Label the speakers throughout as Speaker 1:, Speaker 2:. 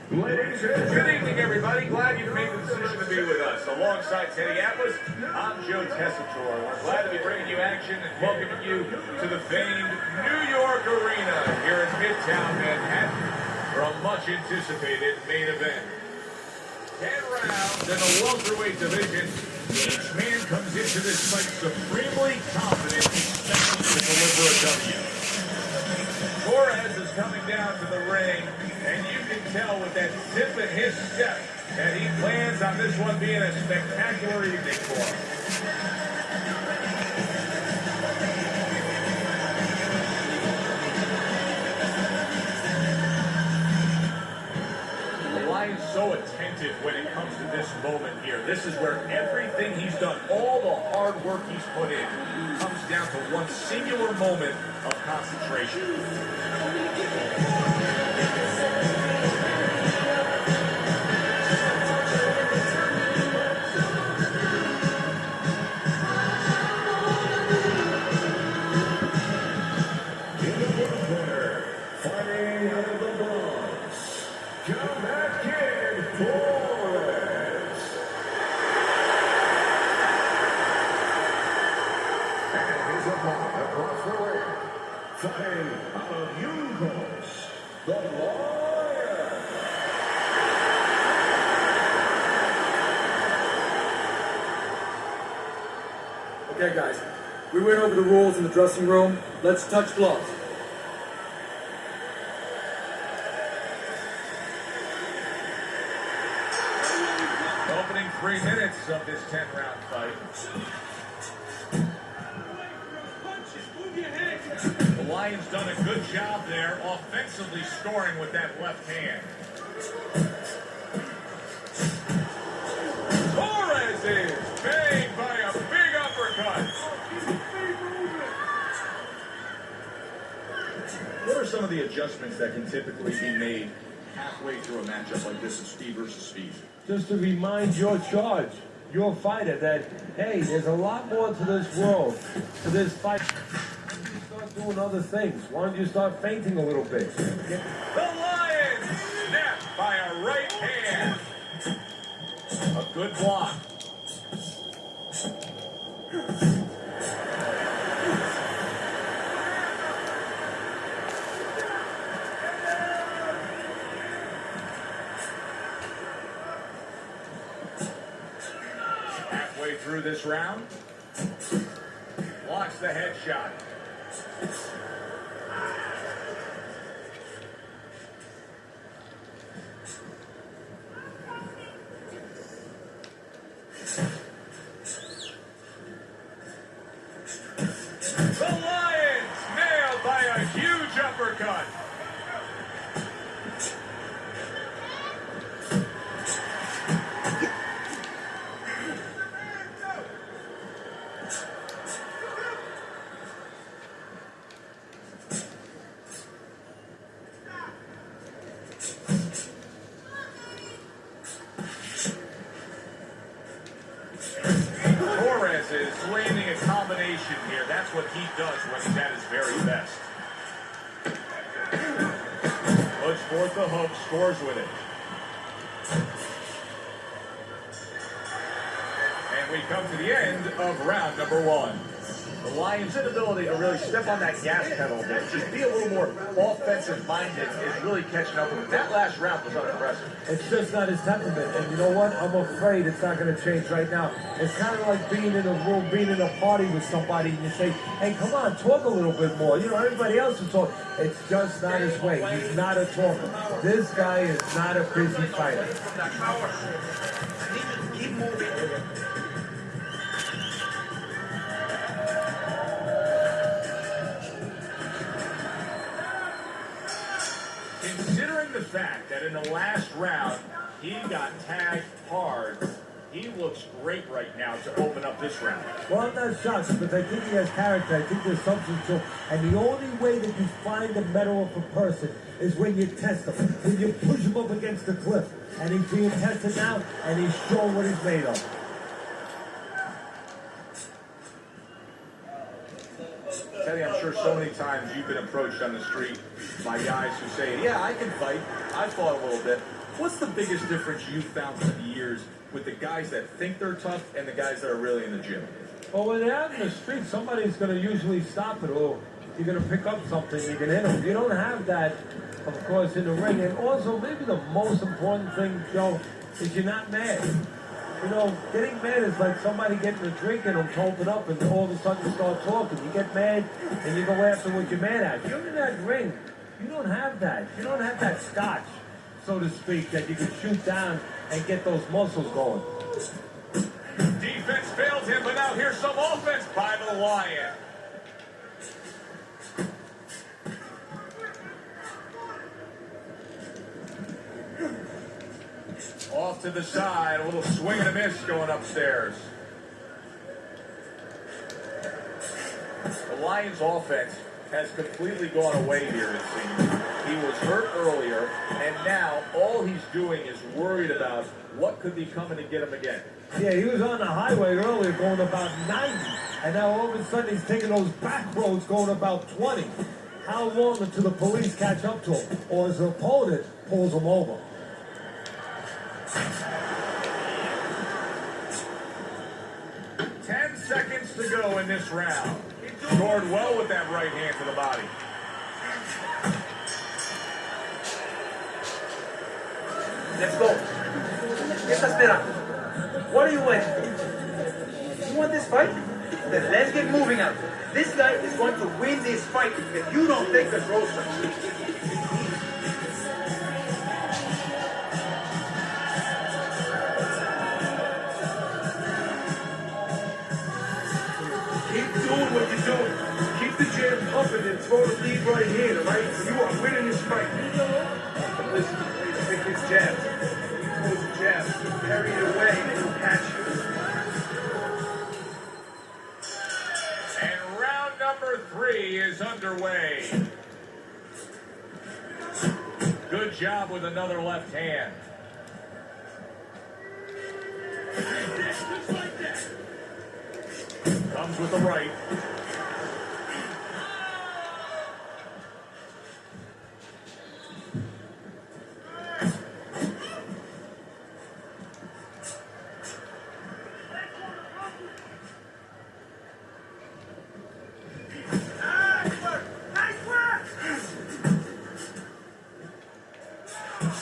Speaker 1: Good evening, everybody. Glad you made the decision to be with us. Alongside Teddy Atlas, I'm Joe Tessitore. We're glad to be bringing you action and welcoming you to the famed New York Arena here in Midtown Manhattan for a much-anticipated main event. 10 rounds in the welterweight division. Each man comes into this fight supremely confident, expecting to deliver a W. Torres is coming down to the ring, and you can tell with that zip in his step that he plans on this one being a spectacular evening for him. The Lion's so attentive when it comes to this moment here. This is where everything he's done, all the hard work he's put in, comes down to one singular moment of concentration.
Speaker 2: Fighting out of the Bronx, Comeback Kid Torres. And his opponent across the ring, fighting out of Yungos, the Lion.
Speaker 3: Okay, guys, we went over the rules in the dressing room. Let's touch gloves.
Speaker 1: Opening 3 minutes of this 10-round fight. The Lions done a good job there, offensively scoring with that left hand. Torres is banged by a big uppercut. What are some of the adjustments that can typically be made halfway through a matchup like this of speed versus speed?
Speaker 4: Just to remind your charge, your fighter, that, hey, there's a lot more to this world, to this fight. Why don't you start doing other things? Why don't you start feinting a little bit?
Speaker 1: The Lion snapped by a right hand. A good block. Halfway through this round, blocks the headshot. The Lions nailed by a huge uppercut. Torres is landing a combination here. That's what he does when he's at his very best. Puts forth the hook, scores with it. And we come to the end of round number 1. The Lions' inability to really step on that gas pedal a bit, just be a little more offensive-minded, is really catching up with him. That last round was unimpressive.
Speaker 4: It's just not his temperament. And you know what? I'm afraid it's not going to change right now. It's kind of like being in a room, being in a party with somebody, and you say, hey, come on, talk a little bit more. You know, everybody else is talking. It's just not his way. He's not a talker. This guy is not a busy fighter.
Speaker 1: Keep moving. Considering the fact that in the last round he got tagged hard, he looks great right now to open up this round.
Speaker 4: Well, I'm not shocked because I think he has character. I think there's something to him. And the only way that you find the mettle of a person is when you test him, when you push him up against the cliff. And he's being tested now, and he's showing what he's made of.
Speaker 1: Teddy, I'm sure so many times you've been approached on the street by guys who say, yeah, I can fight. I fought a little bit. What's the biggest difference you've found through the years with the guys that think they're tough and the guys that are really in the gym?
Speaker 4: Well, when they're out in the street, somebody's going to usually stop it, or you're going to pick up something, you can hit them. You don't have that, of course, in the ring. And also, maybe the most important thing, Joe, is you're not mad. You know, getting mad is like somebody getting a drink in them, open up, and all of a sudden you start talking. You get mad, and you go after what you're mad at. You're in that ring. You don't have that. You don't have that scotch, so to speak, that you can shoot down and get those muscles going.
Speaker 1: Defense failed him, but now here's some offense by the Lion. Off to the side, a little swing and a miss going upstairs. The Lions' offense has completely gone away here, it seems. He was hurt earlier, and now all he's doing is worried about what could be coming to get him again.
Speaker 4: Yeah, he was on the highway earlier going about 90, and now all of a sudden he's taking those back roads going about 20. How long until the police catch up to him, or his opponent pulls him over?
Speaker 1: 10 seconds to go in this round. He scored well with that right hand to the body.
Speaker 5: Let's go. ¿Qué está esperando? What are you waiting? You want this fight? Then let's get moving out. This guy is going to win this fight if you don't take the throw strike.
Speaker 2: Keep doing what you're doing. Keep the jab pumping and throw the lead right hand, all right? You are winning this fight. Listen, take his jabs. He throws the jabs. Carry it away and he'll catch you.
Speaker 1: And round number 3 is underway. Good job with another left hand. Comes with the right.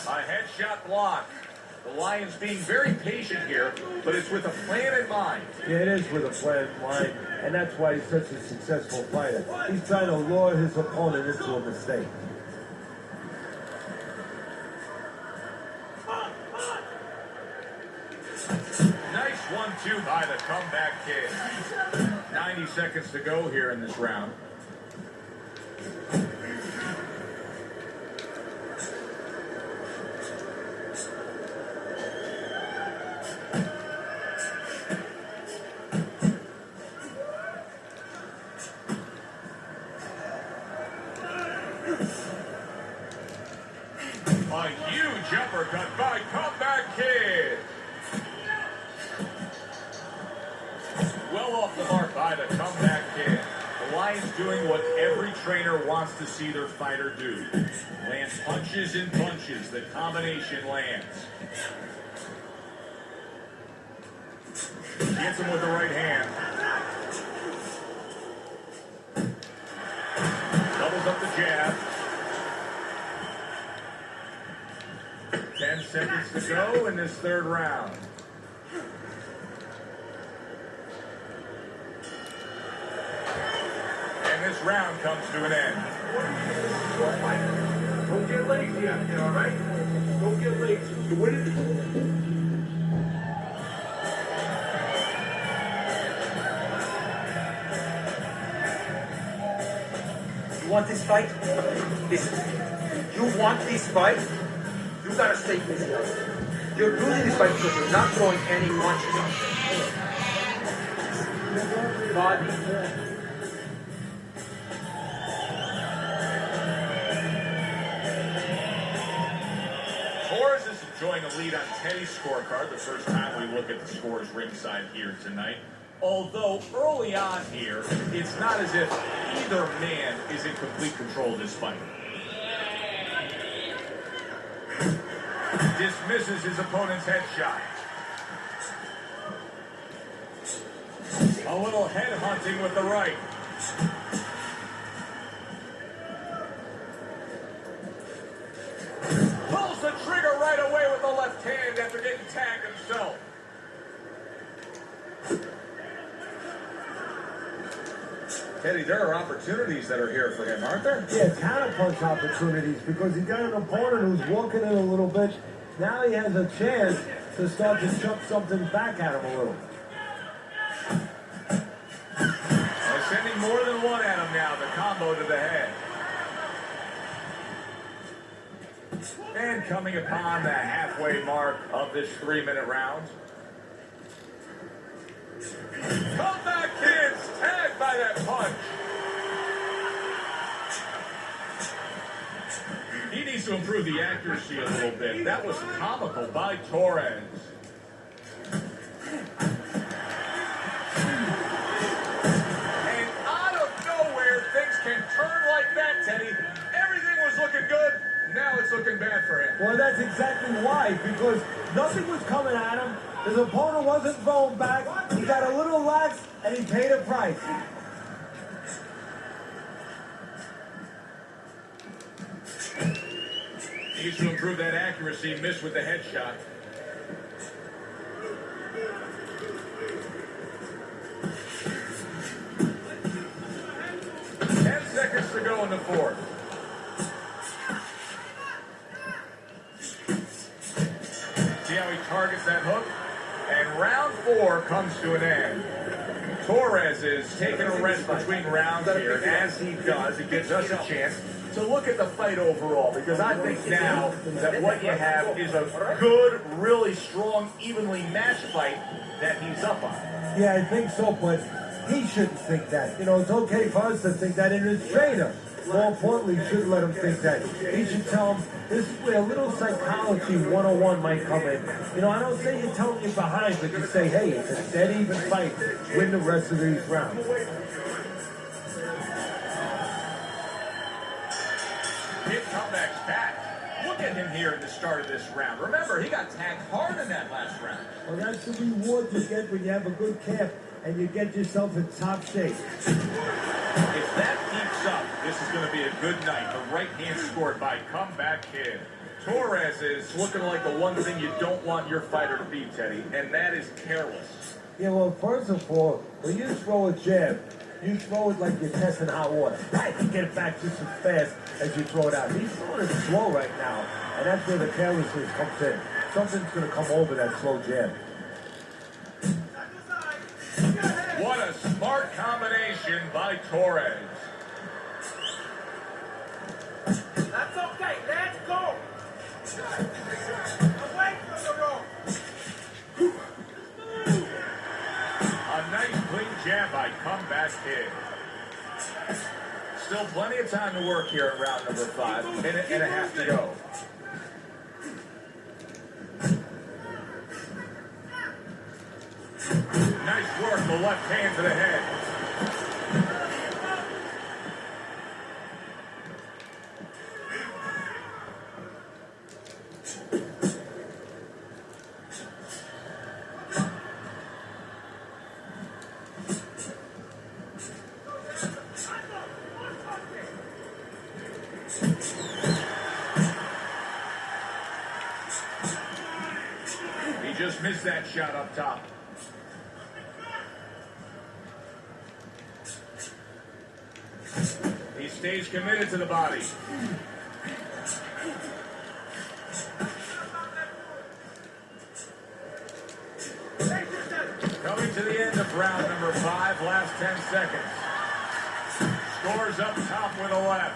Speaker 1: A headshot block. The Lions being very patient here, but it's with a plan in mind.
Speaker 4: Yeah, it is with a plan in mind, and that's why he's such a successful fighter. He's trying to lure his opponent into a mistake.
Speaker 1: Nice 1-2 by the comeback kid. 90 seconds to go here in this round. A huge uppercut by Comeback Kid. Well off the mark by the Comeback Kid. The Lions doing what every trainer wants to see their fighter do. Land punches and punches. The combination lands. Gets him with the right hand. Doubles up the jab. 10 seconds to go in this third round. And this round comes to an end.
Speaker 2: Don't get lazy out there, all right? Don't get lazy. You win it.
Speaker 5: You want this fight? Listen, you want this fight? You gotta stay busy out there. You're losing this fight because you're not throwing any punches out there. Body.
Speaker 1: Torres is enjoying a lead on Teddy's scorecard. The first time we look at the scores ringside here tonight. Although early on here, it's not as if either man is in complete control of this fight. Dismisses his opponent's headshot. A little head hunting with the right. Pulls the trigger right away with the left hand after getting tagged himself. Teddy, there are opportunities that are here for him, aren't there?
Speaker 4: Yeah, counterpunch opportunities because he got an opponent who's walking in a little bit. Now he has a chance to start to chuck something back at him a little.
Speaker 1: They're sending more than one at him now, the combo to the head. And coming upon the halfway mark of this 3-minute round. Comeback kids, tagged by that punch. He needs to improve the accuracy a little bit. That was comical by Torres. And out of nowhere, things can turn like that, Teddy. Everything was looking good. Now it's looking bad for him.
Speaker 4: Well, that's exactly why, because nothing was coming at him. His opponent wasn't throwing back. He got a little lax, and he paid a price.
Speaker 1: Needs to improve that accuracy. Missed with the headshot. Seconds to go in the fourth. See how he targets that hook? And round 4 comes to an end. Torres is taking a rest between rounds here, and as he does, it gives us a chance to look at the fight overall, because I think now that what you have is a good, really strong, evenly matched fight that he's up on.
Speaker 4: Yeah, I think so, but he shouldn't think that. You know, it's okay for us to think that, and his trainer, more importantly, shouldn't let him think that. He should tell him, this is where a little psychology 101 might come in. You know, I don't say you tell him you're behind, but you say, hey, it's a dead even fight. Win the rest of these rounds.
Speaker 1: Hit comebacks back. Look at him here at the start of this round. Remember, he got tagged hard in that last round.
Speaker 4: Well, that's the reward you get when you have a good camp and you get yourself in top shape.
Speaker 1: If that keeps up, this is going to be a good night. The right hand scored by Comeback Kid. Torres is looking like the one thing you don't want your fighter to be, Teddy, and that is careless.
Speaker 4: Yeah, well, first of all, when you throw a jab, you throw it like you're testing hot water. Right, you get it back just as fast as you throw it out. He's throwing it slow right now, and that's where the carelessness comes in. Something's going to come over that slow jab.
Speaker 1: What a smart combination by Torres.
Speaker 5: That's okay. Let's go. Away from the rope.
Speaker 1: A nice clean jab by Comeback Kid. Still plenty of time to work here in round number 5. Minute and a half to go. Nice work, the left hand to the head. He just missed that shot up top. He stays committed to the body. Coming to the end of round number 5, last 10 seconds. Scores up top with a left.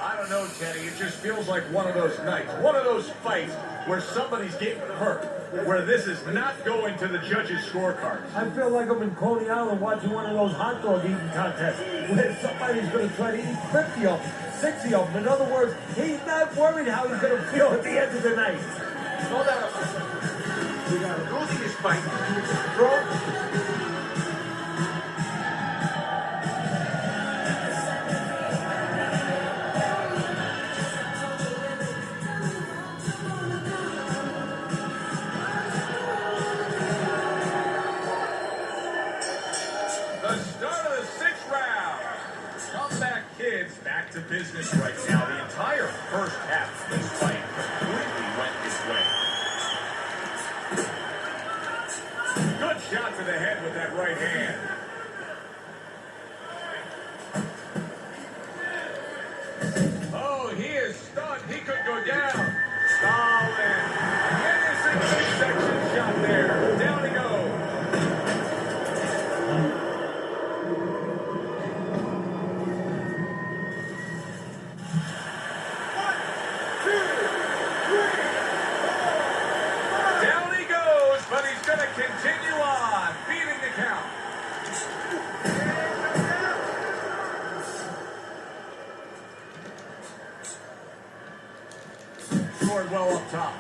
Speaker 1: I don't know, Teddy, it just feels like one of those nights, one of those fights where somebody's getting hurt, where this is not going to the judges' scorecards.
Speaker 4: I feel like I'm in Coney Island watching one of those hot dog eating contests where somebody's going to try to eat 50 of them, 60 of them. In other words, he's not worried how he's going to feel at the end of the night.
Speaker 5: No, We got him losing his fight. Throw.
Speaker 1: The start of the sixth round. Comeback Kids back to business right now. The entire first half of this fight completely went his way. Good shot to the head with that right hand. Oh, he is stunned. He could go down. Solid. Menacing midsection shot there. Down he goes. Down he goes, but he's going to continue on, beating the count. Scored well up top.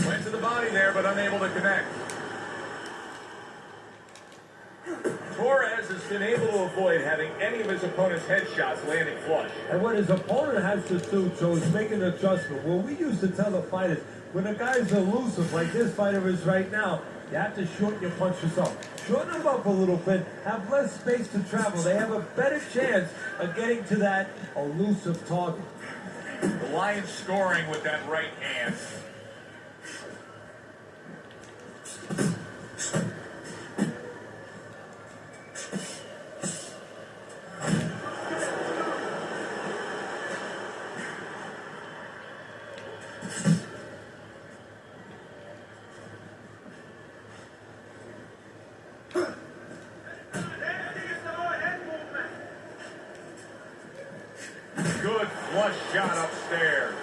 Speaker 1: Went to the body there, but unable to connect. Torres has been able to avoid having any of his opponent's headshots landing flush.
Speaker 4: And what his opponent has to do, Joe, is make an adjustment. Well, we used to tell the fighters, when a guy's elusive like this fighter is right now, you have to shorten your punches up. Shorten them up a little bit, have less space to travel. They have a better chance of getting to that elusive target.
Speaker 1: The Lions scoring with that right hand. Good flush shot upstairs.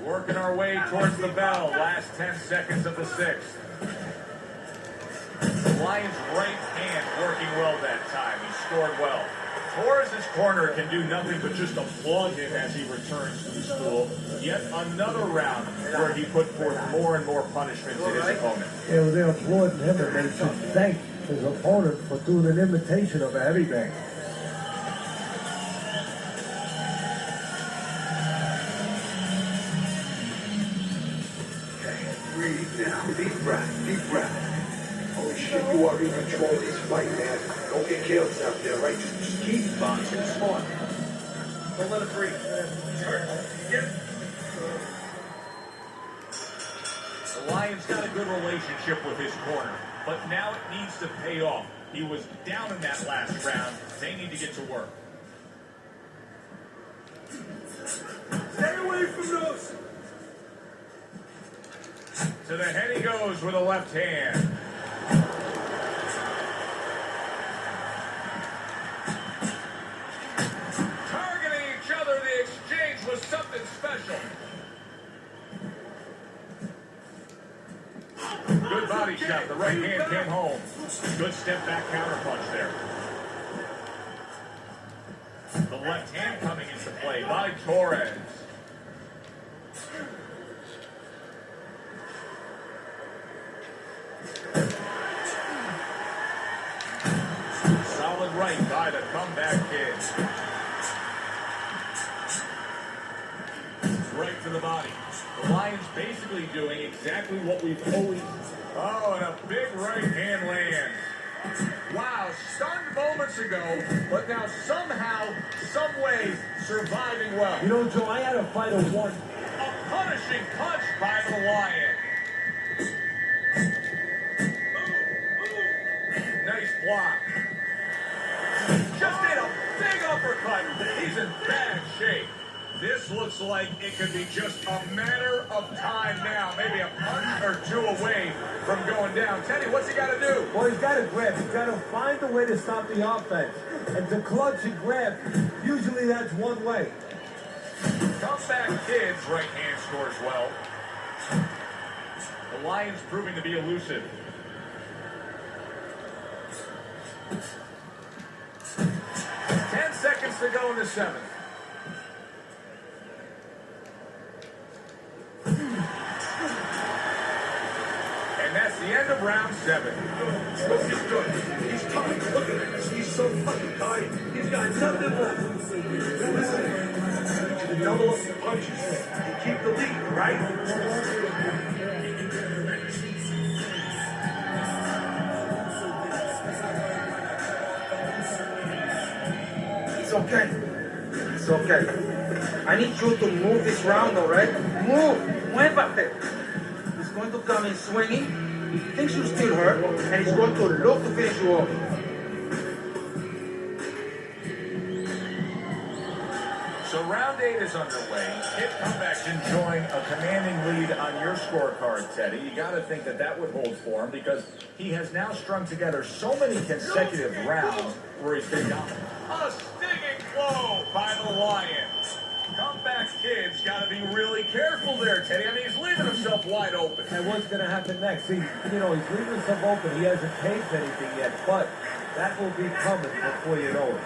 Speaker 1: Working our way towards the bell. Last 10 seconds of the sixth. The Lions' right hand working well that time. He scored well. Torres' corner can do nothing but just applaud him as he returns to the stool. Yet another round where he put forth more and more punishment to his opponent.
Speaker 4: You know, they're applauding him, and they should thank his opponent for doing an imitation of a heavyweight.
Speaker 2: Okay, breathe now. Deep breath, deep breath. Holy shit, you are in control of this fight, man. Don't get careless out there, right? Just keep boxing smart.
Speaker 5: Don't let it breathe.
Speaker 1: The Lions got a good relationship with his corner, but now it needs to pay off. He was down in that last round. They need to get to work.
Speaker 2: Stay away from those.
Speaker 1: To the head he goes with a left hand. Targeting each other, the exchange was something special. Good body shot. The right hand came home. Good step back counter punch there. The left hand coming into play by Torres. Solid right by the comeback kid. Right to the body. The Lions basically doing exactly what we've always... Oh, and a big right hand lands. Wow, stunned moments ago, but now somehow, some way, surviving well.
Speaker 4: You know, Joe, I had a fighter once.
Speaker 1: A punishing punch by the Lion. Nice block. Just did a big uppercut. He's in bad shape. This looks like it could be just a matter of time now. Maybe a punch or two away from going down. Teddy, what's he got to do?
Speaker 4: Well, he's got to grab. He's got to find a way to stop the offense. And to clutch and grab, usually that's one way.
Speaker 1: Comeback Kid's right hand scores well. The Lions proving to be elusive. 10 seconds to go in the 7th. And that's the end of round 7.
Speaker 2: Look, he's good. He's tired. Look at him. He's so fucking tired. He's got nothing left. Now listen, I need you to double up your punches and keep the lead, right?
Speaker 5: It's okay. It's okay. I need you to move this round, all right? Move. Muévate. He's going to come in swinging. He thinks you still hurt, and he's going to look to finish you off.
Speaker 1: So round 8 is underway. Kid Comebacks enjoying a commanding lead on your scorecard, Teddy. You got to think that that would hold for him because he has now strung together so many consecutive rounds where he's been dominant. A stinging blow by the Lion. Comeback Kid's got to be really careful there, Teddy. I mean, he's leaving himself wide open.
Speaker 4: And what's going to happen next? See, you know, he's leaving himself open. He hasn't taped anything yet, but that will be coming before you know it.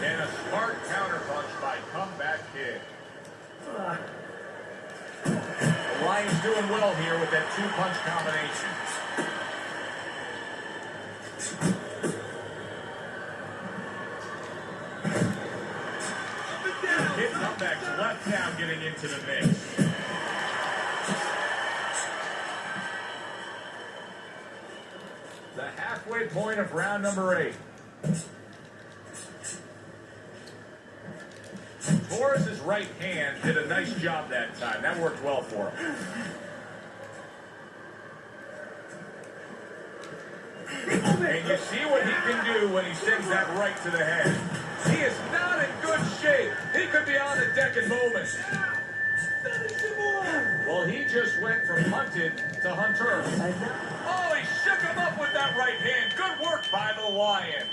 Speaker 1: And a smart counterpunch by Comeback Kid. The Lion's doing well here with that 2-punch combination. Kid Comeback's left now getting into the mix. The halfway point of round number 8. Torres' right hand did a nice job that time. That worked well for him. And you see what he can do when he sends that right to the head. He is not in good shape. He could be on the deck in moments. Well, he just went from hunted to hunter. Oh, he shook him up with that right hand. Good work by the Lion.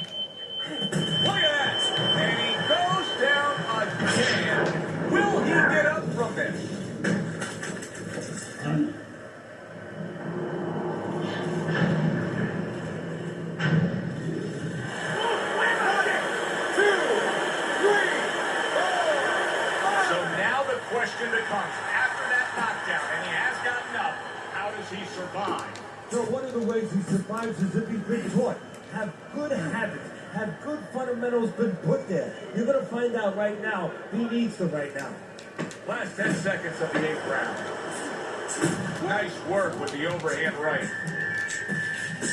Speaker 1: Look at that. And he goes down again. Will he get up from this? Question becomes, after that knockdown, and he has gotten up, how does he survive?
Speaker 4: So one of the ways he survives is if he's been taught. Have good habits. Have good fundamentals been put there. You're going to find out right now. He needs them right now.
Speaker 1: Last 10 seconds of the 8th round. Nice work with the overhand right.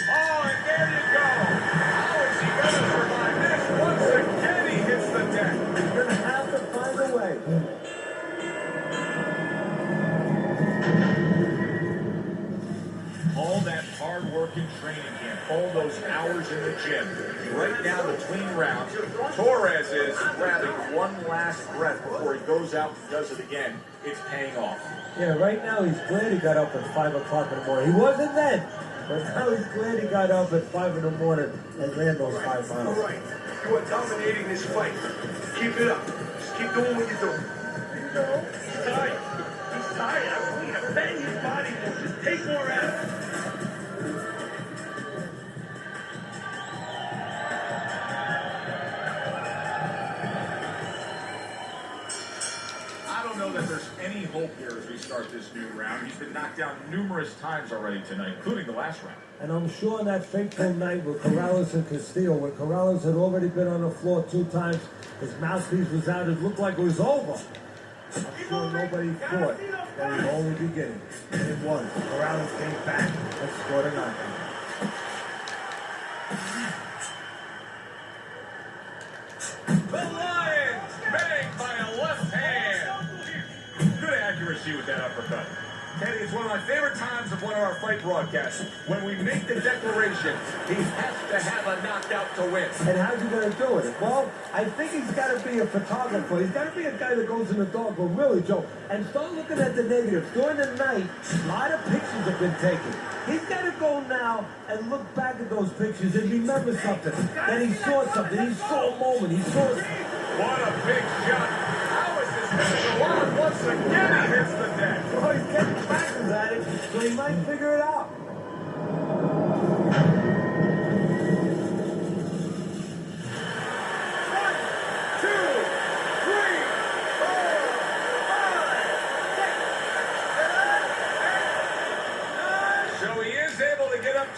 Speaker 1: Oh, and there you go. How is he going to survive this? Once again, he hits the deck.
Speaker 4: He's going to have to find a way.
Speaker 1: All that hard work in training camp, all those hours in the gym. Right now, between rounds, Torres is grabbing one last breath before he goes out and does it again. It's paying off.
Speaker 4: Yeah, right now he's glad he got up at 5 o'clock in the morning. He wasn't then, but now he's glad he got up at 5 in the morning and ran those 5 miles.
Speaker 2: All right. You are dominating this fight. Keep it up. Just keep doing what you're doing. He's tired. He's tired. I want you to bend his body more. Just take more out of it.
Speaker 1: I don't know that there's any hope here as we start this new round. He's been knocked down numerous times already tonight, including the last round.
Speaker 4: And I'm sure on that fateful night with Corrales and Castillo, when Corrales had already been on the floor 2 times, his mouthpiece was out, it looked like it was over. I'm sure nobody thought that it was only beginning. And it was. Corrales came back and scored a knockout.
Speaker 1: The Lions banged by a left hand. Good accuracy with that uppercut. Teddy, it's one of my favorite times of one of our fight broadcasts. When we make the declaration, he has to have a knockout to win.
Speaker 4: And how's he going to do it? Well, I think he's got to be a photographer. He's got to be a guy that goes in the dark, but really, Joe, and start looking at the negatives. During the night, a lot of pictures have been taken. He's got to go now and look back at those pictures and remember something. That he saw something. He saw a moment. He saw something.
Speaker 1: What a big shot. How is this going to go on? Once again, he hits the deck.
Speaker 4: Oh, he's getting practice at it. might figure it out.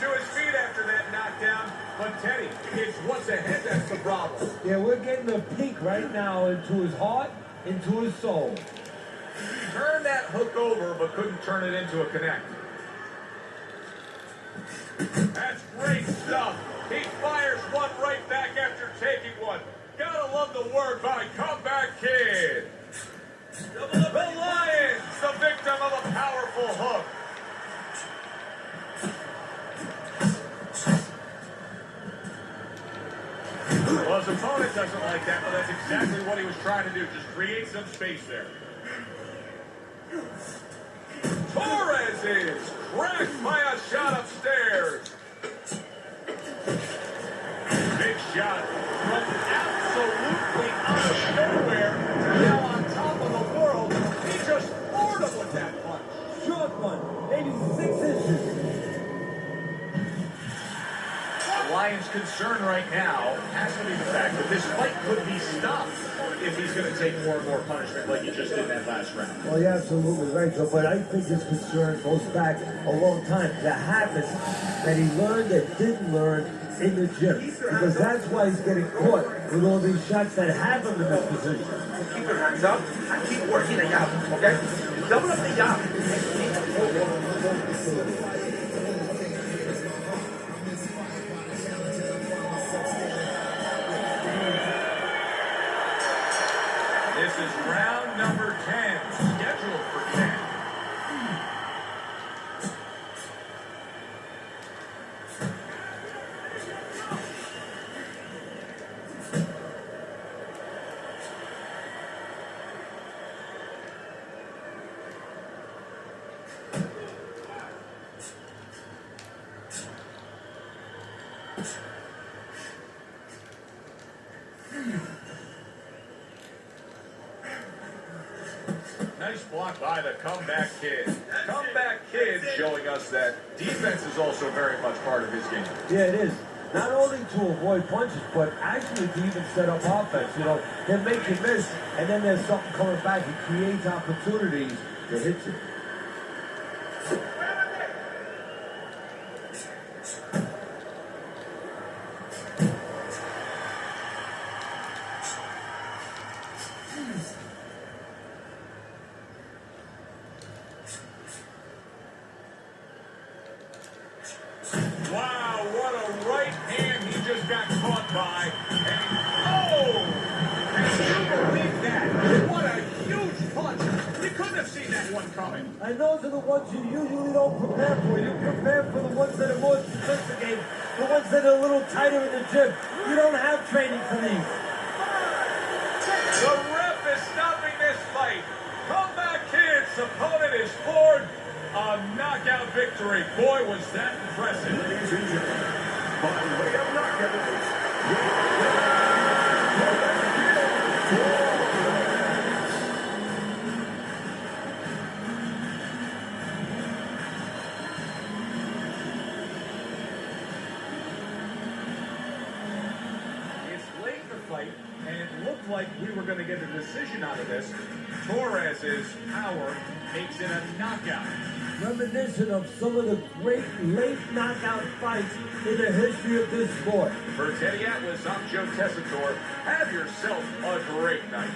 Speaker 1: To his feet after that knockdown, but Teddy, it's what's ahead that's the problem.
Speaker 4: Yeah, we're getting a peek right now into his heart, into his soul.
Speaker 1: Turned that hook over, but couldn't turn it into a connect. That's great stuff. He fires one right back after taking one. Gotta love the work by Comeback Kid. The Lions, the victim of a powerful hook. Well, his opponent doesn't like that, but that's exactly what he was trying to do. Just create some space there. Torres is cracked by a shot upstairs. Big shot from absolutely out of nowhere to now on top of the world. He just floored him with that punch.
Speaker 4: Short one, maybe 6 inches.
Speaker 1: The Lions' concern right now has to be the fact that this fight could be stopped if he's going to take more and more punishment like he just did in that last round.
Speaker 4: Well, you're absolutely right, Joe, but I think his concern goes back a long time. The habits that he learned and didn't learn in the gym. Because that's why he's getting caught with all these shots that have him in this position.
Speaker 5: Keep your hands up and keep working the jab, okay? Double up the jab.
Speaker 1: This is round number 10, scheduled for 10. Nice block by the Comeback Kid. Comeback Kid showing us that defense is also very much part of his game.
Speaker 4: Yeah, it is. Not only to avoid punches, but actually to even set up offense. You know, they make you miss, and then there's something coming back. He creates opportunities to hit you.
Speaker 1: Wow, what a right hand he just got caught by. And can you believe that? What a huge punch. You couldn't have seen that one coming.
Speaker 4: And those are the ones you usually don't prepare for. You prepare for the ones that are more sophisticated, the ones that are a little tighter in the gym. You don't have training for these.
Speaker 1: The ref is stopping this fight. Comeback Kid's opponent is floored. A knockout victory. Boy, was that impressive.
Speaker 2: Ladies and gentlemen, by way of knockout,
Speaker 1: It's late in the fight, and it looked like we were going to get a decision out of this. Torres' power makes it a knockout.
Speaker 4: Reminiscent of some of the great late knockout fights in the history of this sport.
Speaker 1: For Teddy Atlas, I'm Joe Tessitore. Have yourself a great night.